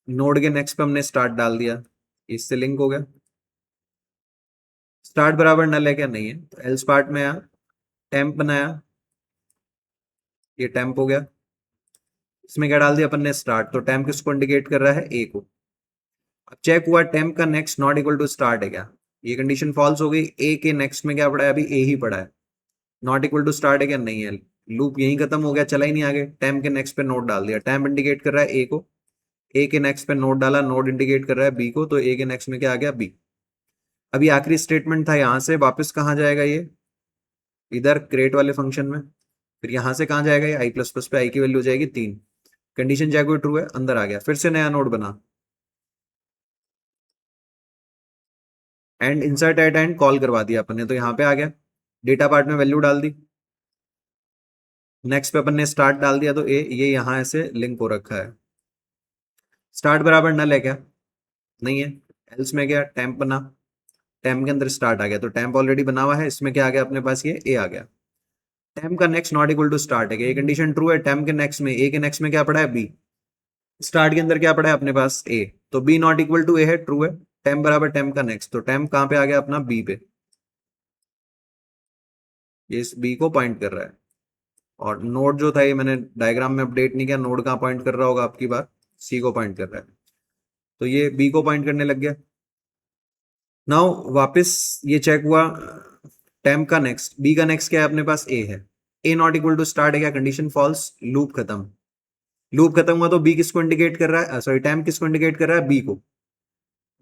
नोड के नेक्स्ट पे हमने स्टार्ट डाल दिया, इससे लिंक हो गया। स्टार्ट बराबर नल है क्या, नहीं है, तो एल्स पार्ट में आया, टेम्प बनाया, ये टेम्प हो गया, इसमें क्या डाल दिया अपन ने, स्टार्ट, तो टेम्प किसको इंडिकेट कर रहा है, ए को। अब चेक हुआ टेम्प का next not equal to start है क्या, ये कंडीशन फॉल्स हो गई, ए के नेक्स्ट में क्या पड़ा है, अभी ए ही पड़ा है, नॉट इक्वल टू स्टार्ट है क्या, नहीं है, लूप यहीं खत्म हो गया, चला ही नहीं आगे, टेम्प के नेक्स्ट पे नोट डाल दिया, टेम्प इंडिकेट कर रहा है ए को, ए के नेक्स्ट पे नोट डाला, नोट इंडिकेट कर रहा है बी को, तो ए के नेक्स्ट में क्या आ गया, बी। अभी आखिरी स्टेटमेंट था, यहां से वापस कहाँ जाएगा ये, इधर क्रिएट वाले फंक्शन में, फिर यहां से कहाँ जाएगा ये, आई प्लस प्लस पे, आई की वैल्यू हो जाएगी 3, कंडीशन चाहे कोई ट्रू है, अंदर आ गया, फिर से नया नोड बना, and insert at end call करवा दिया अपन ने, तो यहाँ पे आ गया, डेटा पार्ट में वैल्यू डाल दी, नेक्स्ट पे अपन ने स्टार्ट डाल दिया, तो ये यहाँ ऐसे लिंक हो रखा है, स्टार्ट बराबर नल है क्या, नहीं है, एल्स में गया, टेम्प बना, टेम्प के अंदर स्टार्ट आ गया, तो टेम्प ऑलरेडी बना हुआ है, इसमें क्या आ गया अपने पास, ये ए आ गया, टेम्प का next not equal to start है, ये कंडीशन ट्रू है, टेम्प के नेक्स्ट में, ए के नेक्स्ट में क्या पड़ा है, बी, स्टार्ट के अंदर क्या पड़ा है अपने पास, ए, तो बी नॉट इक्वल टू ए है, ट्रू है, टेम्प बराबर टेम्प का नेक्स्ट, तो टेम्प कहाँ पे आ गया अपना, बी पे, ये इस बी को पॉइंट कर रहा है। और नोड जो था ये मैंने डायग्राम में अपडेट नहीं किया, नोड कहाँ पॉइंट कर रहा होगा आपकी बार, सी को पॉइंट कर रहा है, तो ये बी को पॉइंट करने लग गया। नाउ वापस ये चेक हुआ, टेम्प का नेक्स्ट, बी का नेक्स्ट क्या है अपने पास, ए है, ए नॉट इक्वल टू स्टार्ट है क्या, कंडीशन फॉल्स, लूप खत्म, लूप खत्म हुआ तो बी किसको इंडिकेट कर रहा है, सॉरी टेम्प किसको इंडिकेट कर रहा है, बी को,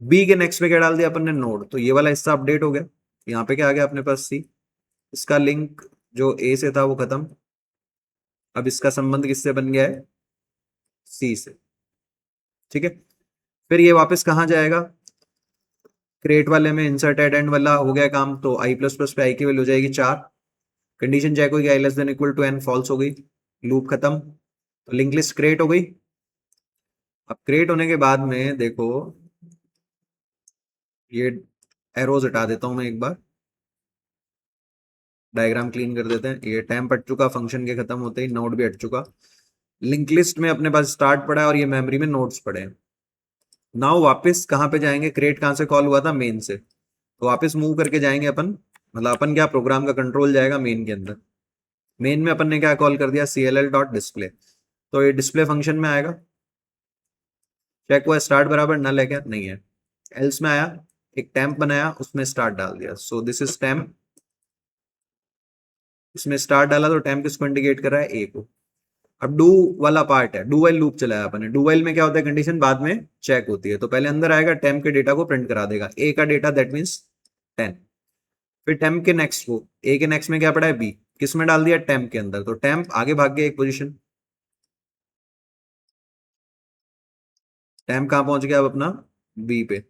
बी के नेक्स्ट में क्या डाल दिया अपन ने, नोड, तो ये वाला हिस्सा अपडेट हो गया, यहाँ पे क्या आ गया अपने पास, सी, इसका लिंक जो ए से था वो खत्म, अब इसका संबंध किससे बन गया है, सी से, ठीक है। फिर ये वापस कहाँ जाएगा, क्रिएट वाले में इंसर्ट एड एंड वाला हो गया काम, तो आई प्लस प्लस पे आई की वैल्यू हो जाएगी 4, कंडीशन चेक होगी, I less than equal to N, false हो गई, लूप खत्म, तो लिंक लिस्ट क्रिएट हो गई। अब क्रिएट होने के बाद में देखो, ये एरोज हटा देता हूं मैं एक बार, डायग्राम क्लीन कर देते हैं, ये टाइम हट चुका, फंक्शन के खत्म होते ही नोड भी हट चुका, लिंक लिस्ट में अपने पास स्टार्ट पड़ा है और ये मेमोरी में नोट्स पड़े हैं। नाउ वापस कहाँ पे जाएंगे, क्रिएट कहाँ से कॉल हुआ था, मेन से, तो वापस मूव करके जाएंगे अपन, मतलब अपन क्या, प्रोग्राम का कंट्रोल जाएगा मेन के अंदर, मेन में अपन ने क्या कॉल कर दिया, cll डॉट डिस्प्ले, तो ये डिस्प्ले फंक्शन में आएगा, चेक हुआ स्टार्ट बराबर नल है क्या, नहीं है, एल्स में आया, एक टैम्प बनाया, उसमें स्टार्ट डाल दिया, सो दिस इज टैम्प, इसमें स्टार्ट डाला तो टैम्प किसको इंडिकेट कर रहा है, ए को। अब डू वाला पार्ट है, डू वाइल लूप चलाया अपन, डू वाइल में क्या होता है, कंडीशन बाद में चेक होती है, तो पहले अंदर आएगा, टेम्प के डेटा को प्रिंट करा देगा, ए का डेटा दैट मीन्स 10, फिर टेम्प के नेक्स्ट को, ए के नेक्स्ट में क्या पड़ा है, बी, किस में डाल दिया, टेम्प के अंदर, तो टेम्प आगे भाग गया एक पोजीशन, टेम्प कहां पहुंच गया अब अपना, बी पे।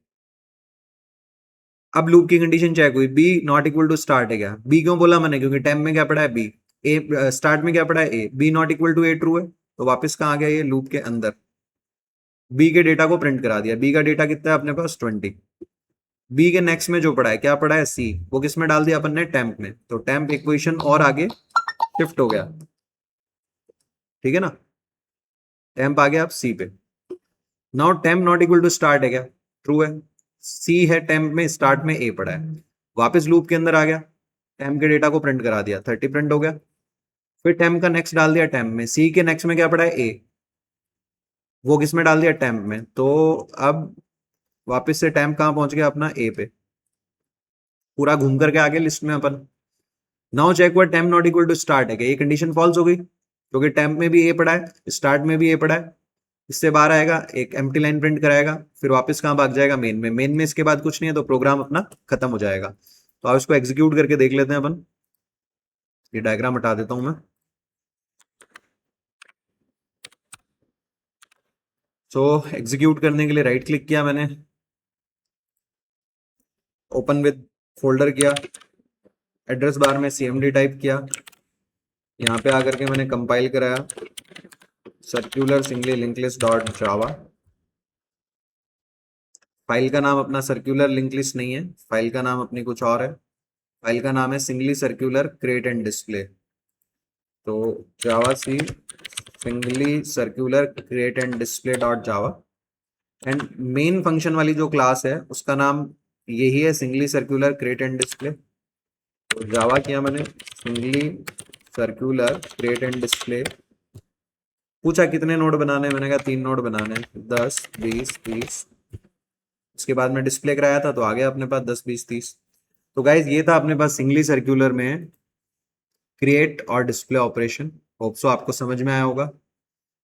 अब लूप की कंडीशन चेक हुई, B not equal to start है क्या, बी क्यों बोला मैंने, क्योंकि टेम्प में क्या पड़ा है, बी, ए स्टार्ट में क्या पड़ा है, A, B not equal to A, true है, तो वापस कहाँ आ गया ये, लूप के अंदर, बी के डेटा को प्रिंट करा दिया, बी का डेटा कितना है अपने पास, 20, बी के नेक्स्ट में जो पड़ा है क्या पड़ा है, सी, वो किस में डाल दिया अपन ने, टेम्प में, तो टेम्प एक पोजीशन और आगे शिफ्ट हो गया, ठीक है ना, टेम्प आ गया अब सी पे। Now temp not equal to start है क्या, ट्रू है, सी है टेम्प में, स्टार्ट में ए पड़ा है, वापस लूप के अंदर आ गया, टेम्प के डेटा को प्रिंट करा दिया, 30 प्रिंट हो गया, फिर टेम्प का नेक्स्ट डाल दिया टेम्प में, सी के नेक्स्ट में क्या पड़ा है, ए, वो किस में डाल दिया, टेम्प में, तो अब वापस से टेम्प कहाँ पहुंच गया अपना, ए पे, पूरा घूम करके आगे लिस्ट में अपन। नाउ चेक हुआ temp not equal to start है क्या, ये कंडीशन फॉल्स हो गई, क्योंकि टेम्प में भी ये पड़ा है, स्टार्ट में भी ये पड़ा है। इससे बाहर आएगा, एक एम्प्टी लाइन प्रिंट कराएगा, फिर वापस कहाँ भाग जाएगा, मेन में। मेन में इसके बाद कुछ नहीं है, तो प्रोग्राम अपना खत्म हो जाएगा। तो आप इसको एग्जीक्यूट करके देख लेते हैं अपन। ये डायग्राम हटा देता हूं मैं। सो एग्जीक्यूट करने के लिए राइट क्लिक किया मैंने, ओपन विद फोल्डर किया, एड्रेस बार में cmd टाइप किया, यहाँ पे आकर के मैंने कंपाइल कराया circular singly link list dot जावा। फाइल का नाम अपना सर्कुलर लिंक लिस्ट नहीं है, फाइल का नाम अपनी कुछ और है। फाइल का नाम है singly circular create and display. तो javac singly circular create and display dot java, and main function वाली जो क्लास है उसका नाम यही है, singly circular create and display. तो जावा किया मैंने singly circular create and display. पूछा कितने नोड बनाने, मैंने कहा 3 नोड बनाने, 10 20 30। उसके बाद में डिस्प्ले कराया था तो आ गया अपने पास 10 20 30। तो गाइज ये था अपने पास सिंगली सर्कुलर में क्रिएट और डिस्प्ले ऑपरेशन। होप सो आपको समझ में आया होगा।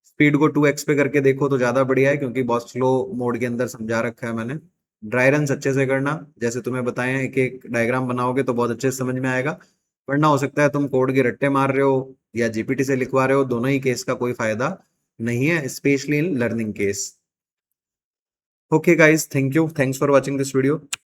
स्पीड को 2x पे करके देखो तो ज्यादा बढ़िया है, क्योंकि बहुत स्लो मोड के अंदर समझा रखा है मैंने। ड्राई रन अच्छे से करना, जैसे तुम्हें बताए हैं, एक एक डायग्राम बनाओगे तो बहुत अच्छे से समझ में आएगा। वरना हो सकता है तुम कोड के रट्टे मार रहे हो या जीपीटी से लिखवा रहे हो, दोनों ही केस का कोई फायदा नहीं है, specially in learning case. Okay guys, thank you, thanks for watching this video.